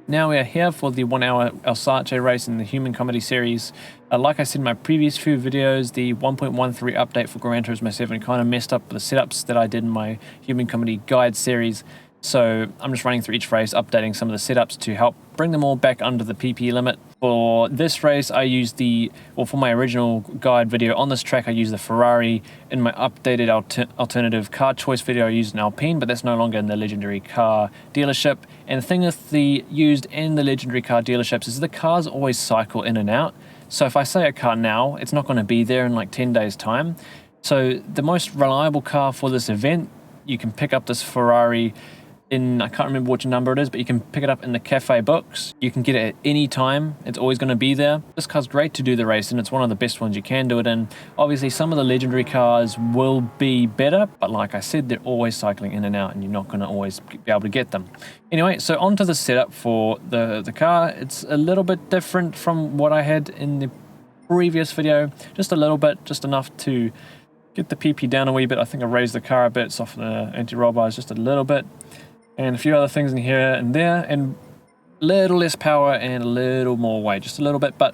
Now we are here for the 1 hour Alsace race in the Human Comedy series. Like I said in my previous few videos, the 1.13 update for Gran Turismo 7 kind of messed up the setups that I did in my Human Comedy guide series. So I'm just running through each race, updating some of the setups to help bring them all back under the PP limit. For this race, I used for my original guide video on this track, I used the Ferrari. In my updated alternative car choice video, I used an Alpine, but that's no longer in the legendary car dealership. And the thing with the used and the legendary car dealerships is the cars always cycle in and out. So if I say a car now, it's not going to be there in like 10 days time. So the most reliable car for this event, you can pick up this Ferrari I can't remember which number it is, but you can pick it up in the cafe books. You can get it at any time. It's always going to be there. This car's great to do the race, and it's one of the best ones you can do it in. Obviously, some of the legendary cars will be better, but like I said, they're always cycling in and out, and you're not going to always be able to get them. Anyway, so onto the setup for the car. It's a little bit different from what I had in the previous video. Just a little bit, just enough to get the PP down a wee bit. I think I raised the car a bit, soften the anti-roll bars just a little bit. And a few other things in here and there, and a little less power and a little more weight, just a little bit. But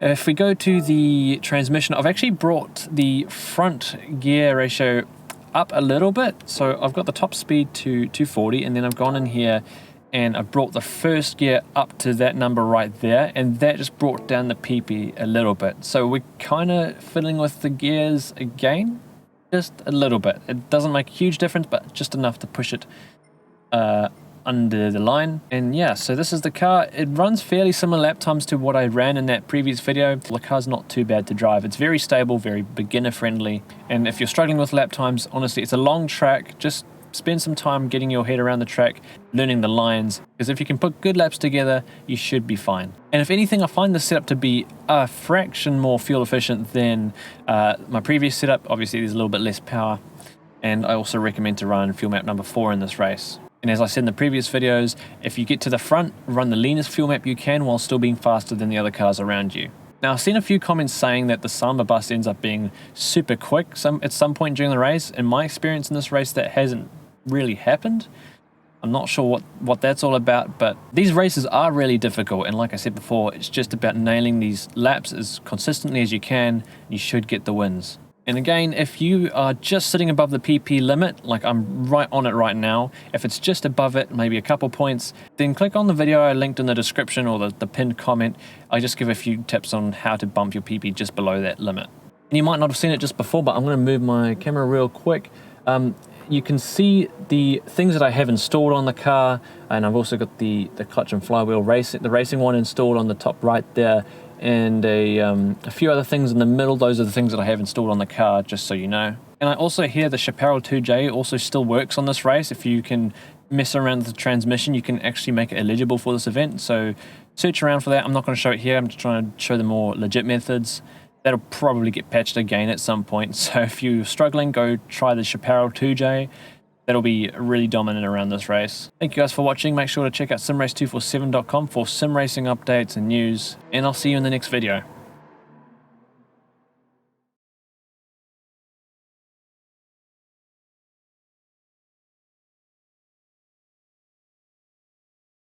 if we go to the transmission, I've actually brought the front gear ratio up a little bit. So I've got the top speed to 240, and then I've gone in here and I brought the first gear up to that number right there, and that just brought down the PP a little bit. So we're kind of fiddling with the gears again, just a little bit. It doesn't make a huge difference, but just enough to push it under the line. And yeah, so this is the car. It runs fairly similar lap times to what I ran in that previous video. The car's not too bad to drive. It's very stable, very beginner friendly. And if you're struggling with lap times, honestly, it's a long track. Just spend some time getting your head around the track, learning the lines, because if you can put good laps together, you should be fine. And if anything, I find this setup to be a fraction more fuel efficient than my previous setup. Obviously, there's a little bit less power. And I also recommend to run fuel map number 4 in this race. And as I said in the previous videos, if you get to the front, run the leanest fuel map you can while still being faster than the other cars around you. Now, I've seen a few comments saying that the Samba bus ends up being super quick at some point during the race. In my experience in this race, that hasn't really happened. I'm not sure what that's all about, but these races are really difficult. And like I said before, it's just about nailing these laps as consistently as you can. You should get the wins. And again, if you are just sitting above the PP limit, like I'm right on it right now, if it's just above it, maybe a couple points, then click on the video I linked in the description or the pinned comment. I just give a few tips on how to bump your PP just below that limit. And you might not have seen it just before, but I'm going to move my camera real quick. You can see the things that I have installed on the car, and I've also got the clutch and flywheel the racing one installed on the top right there, and a few other things in the middle. Those are the things that I have installed on the car, just so you know. And I also hear the Chaparral 2J also still works on this race. If you can mess around with the transmission, you can actually make it eligible for this event. So search around for that. I'm not going to show it here. I'm just trying to show the more legit methods. That'll probably get patched again at some point. So if you're struggling, go try the Chaparral 2J. That'll be really dominant around this race. Thank you guys for watching. Make sure to check out simrace247.com for sim racing updates and news. And I'll see you in the next video.